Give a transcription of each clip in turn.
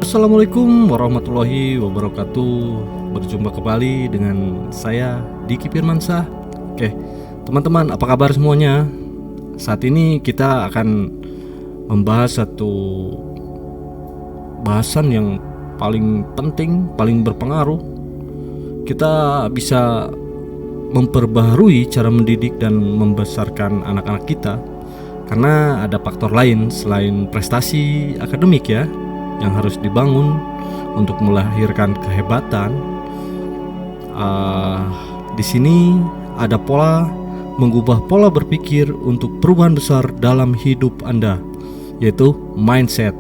Assalamualaikum warahmatullahi wabarakatuh. Berjumpa kembali dengan saya Diki Firmansyah. Oke, teman-teman, apa kabar semuanya? Saat ini kita akan membahas satu bahasan yang paling penting, paling berpengaruh. Kita bisa memperbaharui cara mendidik dan membesarkan anak-anak kita, karena ada faktor lain selain prestasi akademik ya, yang harus dibangun untuk melahirkan kehebatan. Di sini ada pola mengubah pola berpikir untuk perubahan besar dalam hidup Anda, yaitu mindset.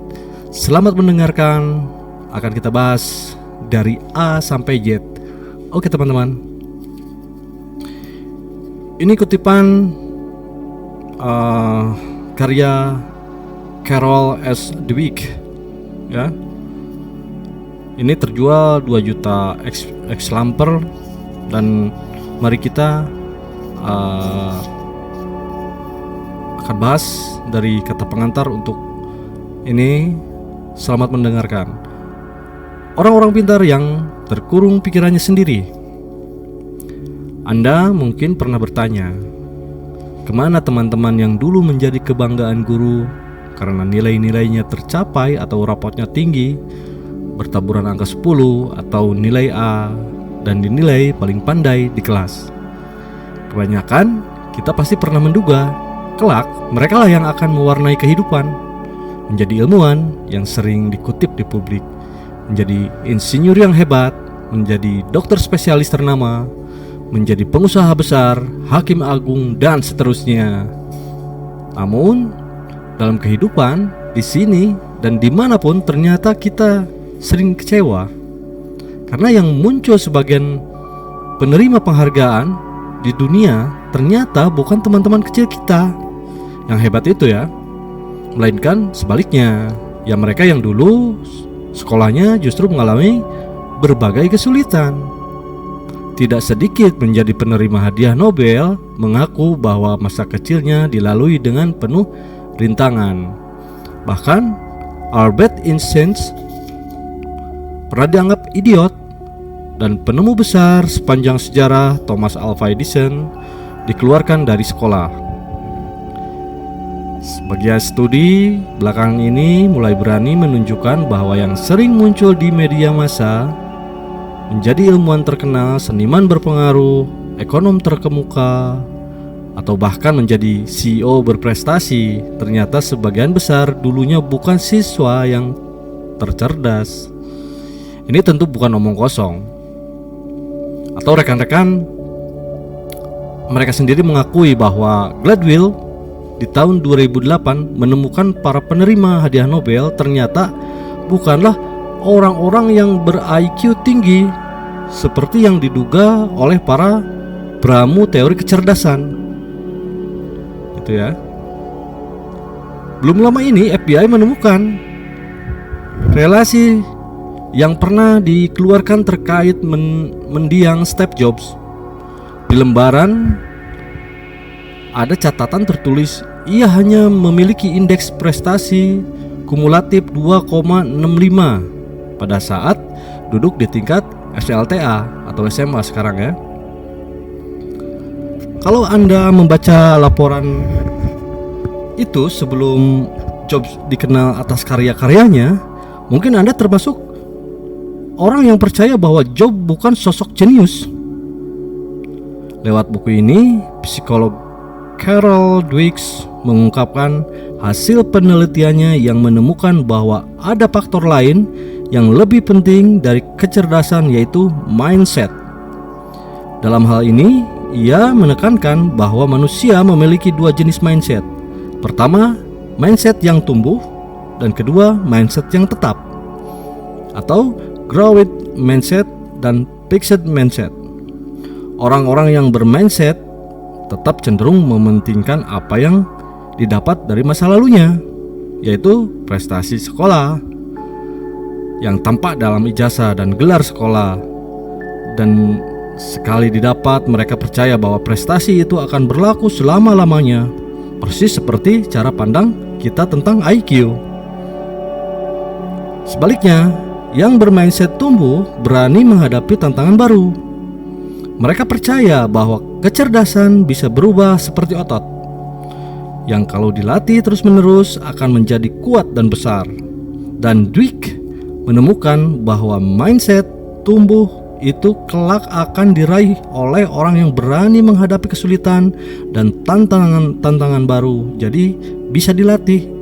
Selamat mendengarkan, akan kita bahas dari A sampai Z. Oke teman-teman, ini kutipan karya Carol S. Dweck ya. Ini terjual 2 juta exemplar, dan mari kita akan bahas dari kata pengantar untuk ini. Selamat mendengarkan. Orang-orang pintar yang terkurung pikirannya sendiri. Anda mungkin pernah bertanya, kemana teman-teman yang dulu menjadi kebanggaan guru karena nilai-nilainya tercapai atau rapotnya tinggi, bertaburan angka 10 atau nilai A, dan dinilai paling pandai di kelas? Kebanyakan kita pasti pernah menduga kelak mereka lah yang akan mewarnai kehidupan, menjadi ilmuwan yang sering dikutip di publik, menjadi insinyur yang hebat, menjadi dokter spesialis ternama, menjadi pengusaha besar, hakim agung, dan seterusnya. Namun dalam kehidupan, di sini dan dimanapun, ternyata kita sering kecewa karena yang muncul sebagian penerima penghargaan di dunia ternyata bukan teman-teman kecil kita yang hebat itu ya, melainkan sebaliknya, ya mereka yang dulu sekolahnya justru mengalami berbagai kesulitan. Tidak sedikit menjadi penerima hadiah Nobel mengaku bahwa masa kecilnya dilalui dengan penuh rintangan. Bahkan Albert Einstein pernah dianggap idiot, dan penemu besar sepanjang sejarah Thomas Alva Edison dikeluarkan dari sekolah. Sebagian studi belakangan ini mulai berani menunjukkan bahwa yang sering muncul di media massa, menjadi ilmuwan terkenal, seniman berpengaruh, ekonom terkemuka, atau bahkan menjadi CEO berprestasi, ternyata sebagian besar dulunya bukan siswa yang tercerdas. Ini tentu bukan omong kosong. Atau rekan-rekan mereka sendiri mengakui bahwa Gladwell di tahun 2008 menemukan para penerima hadiah Nobel ternyata bukanlah orang-orang yang ber-IQ tinggi seperti yang diduga oleh para pramu teori kecerdasan. Itu ya. Belum lama ini FBI menemukan relasi yang pernah dikeluarkan terkait mendiang Steve Jobs. Di lembaran ada catatan tertulis ia hanya memiliki indeks prestasi kumulatif 2,65 pada saat duduk di tingkat SLTA atau SMA sekarang ya. Kalau Anda membaca laporan itu sebelum Jobs dikenal atas karya-karyanya, mungkin Anda termasuk orang yang percaya bahwa Jobs bukan sosok jenius. Lewat buku ini, psikolog Carol Dweck mengungkapkan hasil penelitiannya yang menemukan bahwa ada faktor lain yang lebih penting dari kecerdasan, yaitu mindset. Dalam hal ini, ia menekankan bahwa manusia memiliki 2 jenis mindset. Pertama, mindset yang tumbuh, dan kedua, mindset yang tetap, atau growth mindset dan fixed mindset. Orang-orang yang bermindset tetap cenderung mementingkan apa yang didapat dari masa lalunya, yaitu prestasi sekolah yang tampak dalam ijazah dan gelar sekolah. Dan sekali didapat, mereka percaya bahwa prestasi itu akan berlaku selama-lamanya, persis seperti cara pandang kita tentang IQ. Sebaliknya, yang bermindset tumbuh berani menghadapi tantangan baru. Mereka percaya bahwa kecerdasan bisa berubah seperti otot, yang kalau dilatih terus-menerus akan menjadi kuat dan besar. Dan Dweck menemukan bahwa mindset tumbuh itu kelak akan diraih oleh orang yang berani menghadapi kesulitan dan tantangan baru. Jadi bisa dilatih.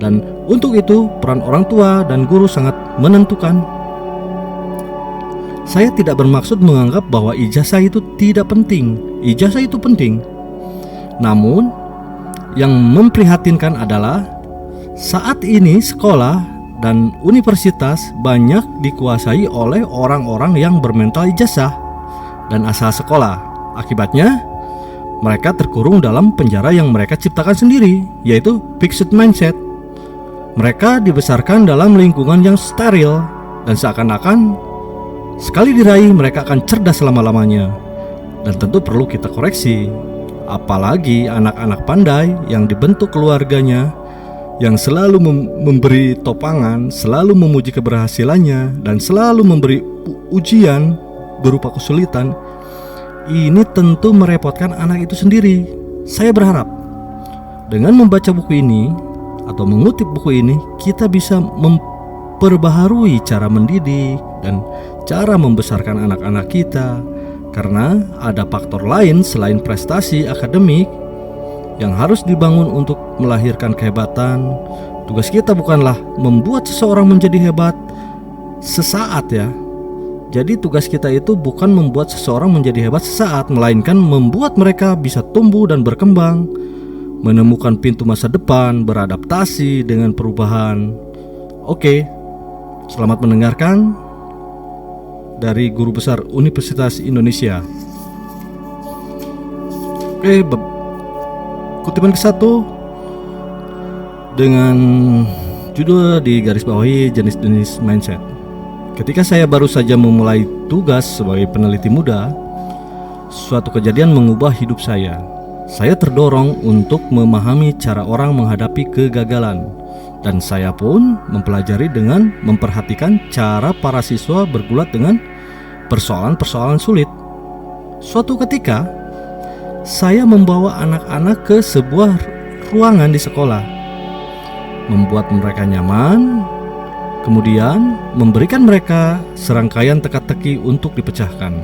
Dan untuk itu peran orang tua dan guru sangat menentukan. Saya tidak bermaksud menganggap bahwa ijazah itu tidak penting. Ijazah itu penting. Namun yang memprihatinkan adalah saat ini sekolah dan universitas banyak dikuasai oleh orang-orang yang bermental ijazah dan asal sekolah. Akibatnya, mereka terkurung dalam penjara yang mereka ciptakan sendiri, yaitu fixed mindset. Mereka dibesarkan dalam lingkungan yang steril dan seakan-akan sekali diraih mereka akan cerdas selama-lamanya. Dan tentu perlu kita koreksi, apalagi anak-anak pandai yang dibentuk keluarganya, yang selalu memberi topangan, selalu memuji keberhasilannya, dan selalu memberi ujian berupa kesulitan. Ini tentu merepotkan anak itu sendiri. Saya berharap dengan membaca buku ini atau mengutip buku ini, kita bisa memperbaharui cara mendidik dan cara membesarkan anak-anak kita. Karena ada faktor lain selain prestasi akademik yang harus dibangun untuk melahirkan kehebatan. Tugas kita bukanlah membuat seseorang menjadi hebat sesaat ya. Jadi tugas kita itu bukan membuat seseorang menjadi hebat sesaat, melainkan membuat mereka bisa tumbuh dan berkembang, menemukan pintu masa depan, beradaptasi dengan perubahan. Oke, selamat mendengarkan dari Guru Besar Universitas Indonesia. Kutipan ke-1 dengan judul di garis bawahi jenis-jenis mindset. Ketika saya baru saja memulai tugas sebagai peneliti muda, suatu kejadian mengubah hidup saya. Saya terdorong untuk memahami cara orang menghadapi kegagalan, dan saya pun mempelajari dengan memperhatikan cara para siswa bergulat dengan persoalan-persoalan sulit. Suatu ketika, saya membawa anak-anak ke sebuah ruangan di sekolah, membuat mereka nyaman, kemudian memberikan mereka serangkaian teka-teki untuk dipecahkan.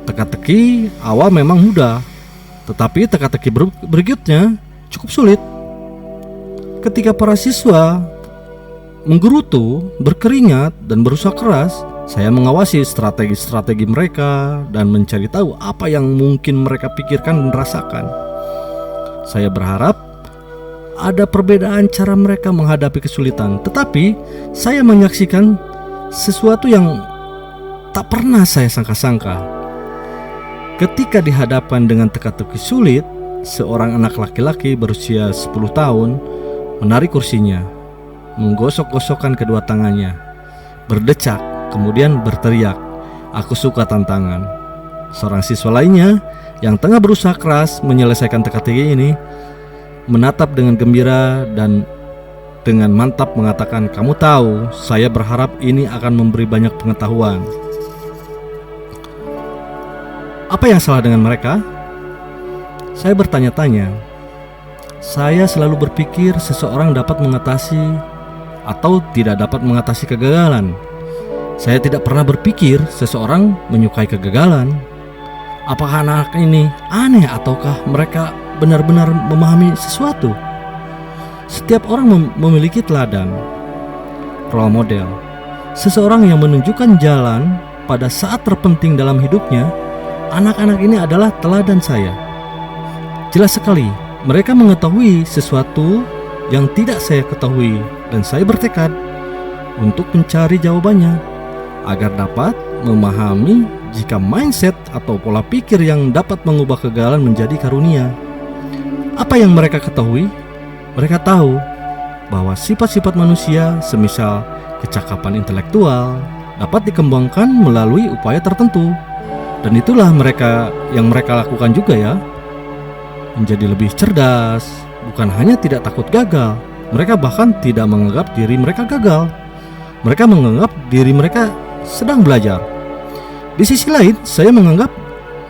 Teka-teki awal memang mudah, tetapi teka-teki berikutnya cukup sulit. Ketika para siswa menggerutu, berkeringat, dan berusaha keras, saya mengawasi strategi-strategi mereka dan mencari tahu apa yang mungkin mereka pikirkan dan rasakan. Saya berharap ada perbedaan cara mereka menghadapi kesulitan, tetapi saya menyaksikan sesuatu yang tak pernah saya sangka-sangka. Ketika dihadapkan dengan teka-teki sulit, seorang anak laki-laki berusia 10 tahun menarik kursinya, menggosok-gosokkan kedua tangannya, berdecak, kemudian berteriak, "Aku suka tantangan." Seorang siswa lainnya yang tengah berusaha keras menyelesaikan teka-teki ini menatap dengan gembira dan dengan mantap mengatakan, "Kamu tahu, saya berharap ini akan memberi banyak pengetahuan." Apa yang salah dengan mereka? Saya bertanya-tanya. Saya selalu berpikir seseorang dapat mengatasi atau tidak dapat mengatasi kegagalan. Saya tidak pernah berpikir seseorang menyukai kegagalan. Apakah anak ini aneh ataukah mereka benar-benar memahami sesuatu? Setiap orang memiliki teladan, role model, seseorang yang menunjukkan jalan pada saat terpenting dalam hidupnya. Anak-anak ini adalah teladan saya. Jelas sekali, mereka mengetahui sesuatu yang tidak saya ketahui, dan saya bertekad untuk mencari jawabannya agar dapat memahami jika mindset atau pola pikir yang dapat mengubah kegagalan menjadi karunia. Apa yang mereka ketahui? Mereka tahu bahwa sifat-sifat manusia, semisal kecakapan intelektual, dapat dikembangkan melalui upaya tertentu. Dan itulah yang mereka lakukan juga ya. Menjadi lebih cerdas, bukan hanya tidak takut gagal, mereka bahkan tidak menganggap diri mereka gagal. Mereka menganggap diri mereka sedang belajar. Di sisi lain, saya menganggap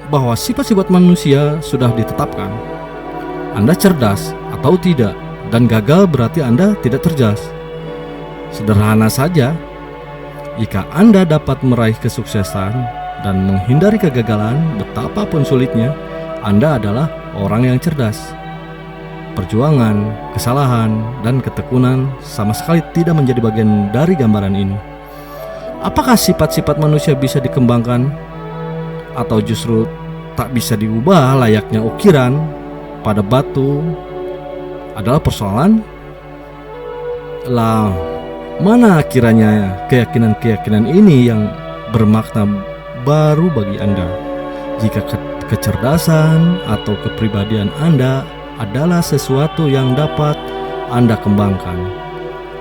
bahwa sifat-sifat manusia sudah ditetapkan. Anda cerdas atau tidak, dan gagal berarti Anda tidak cerdas. Sederhana saja, jika Anda dapat meraih kesuksesan dan menghindari kegagalan betapapun sulitnya, Anda adalah orang yang cerdas. Perjuangan, kesalahan, dan ketekunan sama sekali tidak menjadi bagian dari gambaran ini. Apakah sifat-sifat manusia bisa dikembangkan atau justru tak bisa diubah layaknya ukiran pada batu adalah persoalan. Lah, mana kiranya keyakinan-keyakinan ini yang bermakna baru bagi Anda? Jika kecerdasan atau kepribadian Anda adalah sesuatu yang dapat Anda kembangkan,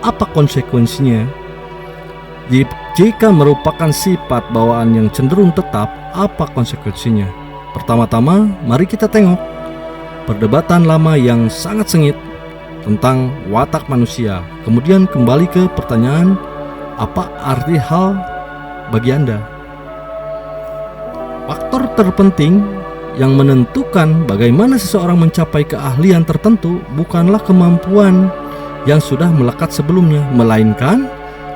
apa konsekuensinya? Jika merupakan sifat bawaan yang cenderung tetap, apa konsekuensinya? Pertama-tama, mari kita tengok perdebatan lama yang sangat sengit tentang watak manusia. Kemudian kembali ke pertanyaan, apa arti hal bagi Anda? Faktor terpenting yang menentukan bagaimana seseorang mencapai keahlian tertentu bukanlah kemampuan yang sudah melekat sebelumnya, melainkan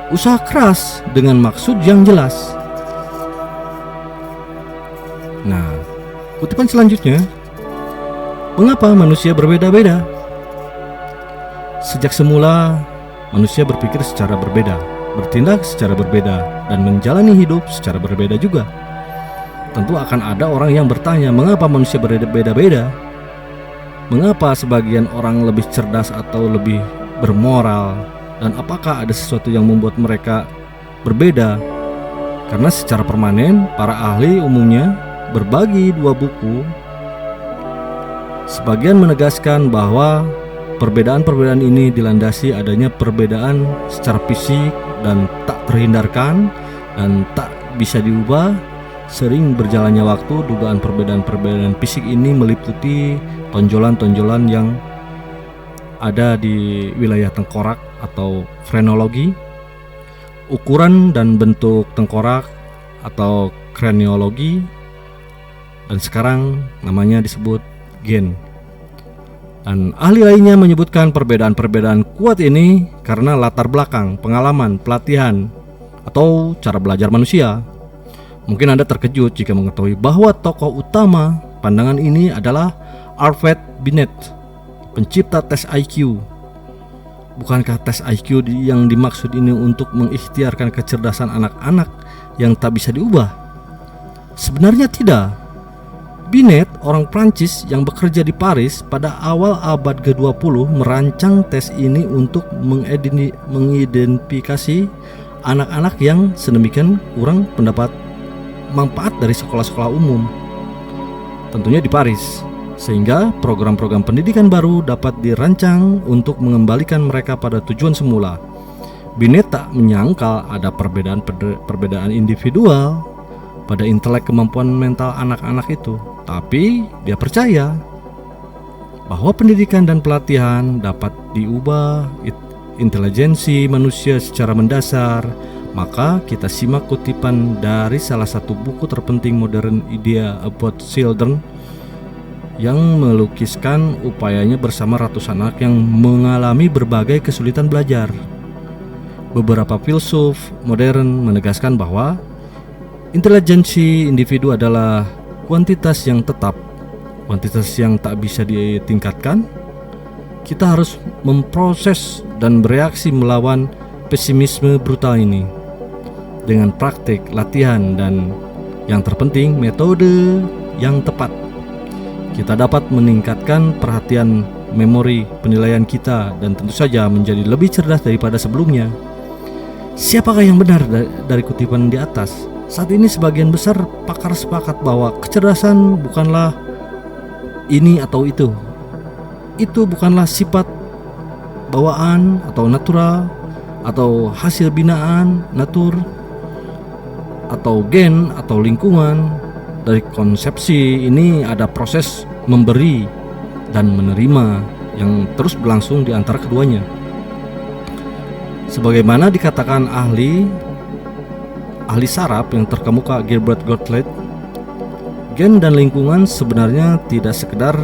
usaha keras dengan maksud yang jelas. Nah, kutipan selanjutnya, mengapa manusia berbeda-beda? Sejak semula, manusia berpikir secara berbeda, bertindak secara berbeda, dan menjalani hidup secara berbeda juga. Tentu akan ada orang yang bertanya, mengapa manusia berbeda-beda? Mengapa sebagian orang lebih cerdas atau lebih bermoral? Dan apakah ada sesuatu yang membuat mereka berbeda? Karena secara permanen, para ahli umumnya berbagi dua buku. Sebagian menegaskan bahwa perbedaan-perbedaan ini dilandasi adanya perbedaan secara fisik dan tak terhindarkan dan tak bisa diubah. Sering berjalannya waktu, dugaan perbedaan-perbedaan fisik ini meliputi tonjolan-tonjolan yang ada di wilayah tengkorak atau frenologi, ukuran dan bentuk tengkorak atau kraniologi, dan sekarang namanya disebut gen. Dan ahli lainnya menyebutkan perbedaan-perbedaan kuat ini karena latar belakang, pengalaman, pelatihan, atau cara belajar manusia. Mungkin Anda terkejut jika mengetahui bahwa tokoh utama pandangan ini adalah Alfred Binet, pencipta tes IQ. Bukankah tes IQ yang dimaksud ini untuk mengikhtiarkan kecerdasan anak-anak yang tak bisa diubah? Sebenarnya tidak. Binet, orang Prancis yang bekerja di Paris pada awal abad ke-20, merancang tes ini untuk mengidentifikasi anak-anak yang sedemikian kurang pendapat manfaat dari sekolah-sekolah umum, tentunya di Paris, sehingga program-program pendidikan baru dapat dirancang untuk mengembalikan mereka pada tujuan semula. Binet tak menyangkal ada perbedaan individual pada intelek kemampuan mental anak-anak itu, tapi dia percaya bahwa pendidikan dan pelatihan dapat diubah intelijensi manusia secara mendasar. Maka kita simak kutipan dari salah satu buku terpenting modern, Idea About Children, yang melukiskan upayanya bersama ratusan anak yang mengalami berbagai kesulitan belajar. Beberapa filsuf modern menegaskan bahwa intelijensi individu adalah kuantitas yang tetap, kuantitas yang tak bisa ditingkatkan. Kita harus memproses dan bereaksi melawan pesimisme brutal ini dengan praktik, latihan, dan yang terpenting metode yang tepat. Kita dapat meningkatkan perhatian, memori, penilaian kita, dan tentu saja menjadi lebih cerdas daripada sebelumnya. Siapakah yang benar dari kutipan di atas? Saat ini sebagian besar pakar sepakat bahwa kecerdasan bukanlah ini atau itu. Itu bukanlah sifat bawaan atau natural, atau hasil binaan, natur, atau gen, atau lingkungan. Dari konsepsi ini ada proses memberi dan menerima yang terus berlangsung di antara keduanya. Sebagaimana dikatakan ahli saraf yang terkemuka Gilbert Gottfried, gen dan lingkungan sebenarnya tidak sekedar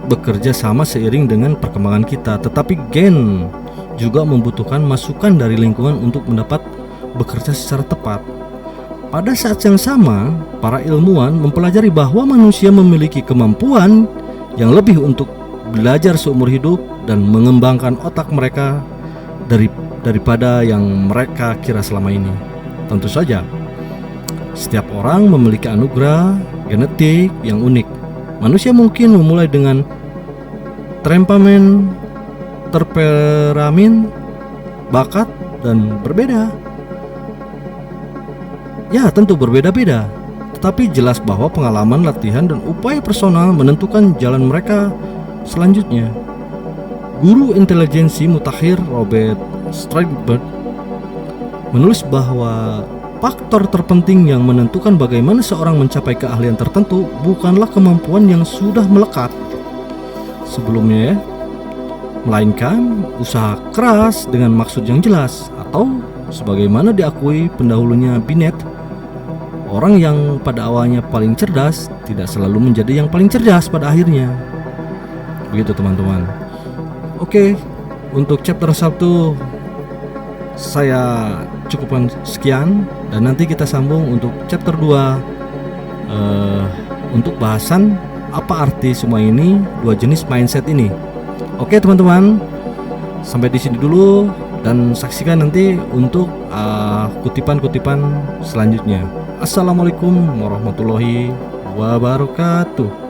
bekerja sama seiring dengan perkembangan kita, tetapi gen juga membutuhkan masukan dari lingkungan untuk mendapat bekerja secara tepat. Pada saat yang sama, para ilmuwan mempelajari bahwa manusia memiliki kemampuan yang lebih untuk belajar seumur hidup dan mengembangkan otak mereka daripada yang mereka kira selama ini. Tentu saja, setiap orang memiliki anugerah genetik yang unik. Manusia mungkin memulai dengan temperamen, bakat, dan berbeda. Ya, tentu berbeda-beda. Tetapi jelas bahwa pengalaman, latihan, dan upaya personal menentukan jalan mereka selanjutnya. Guru intelijensi mutakhir Robert Sternberg menulis bahwa faktor terpenting yang menentukan bagaimana seorang mencapai keahlian tertentu bukanlah kemampuan yang sudah melekat sebelumnya ya, melainkan usaha keras dengan maksud yang jelas, atau sebagaimana diakui pendahulunya Binet, orang yang pada awalnya paling cerdas tidak selalu menjadi yang paling cerdas pada akhirnya. Begitu teman-teman. Oke, untuk chapter 1 saya cukupkan sekian, dan nanti kita sambung untuk chapter 2 untuk bahasan apa arti semua ini, dua jenis mindset ini. Oke teman-teman, sampai di sini dulu, dan saksikan nanti untuk kutipan-kutipan selanjutnya. Assalamualaikum warahmatullahi wabarakatuh.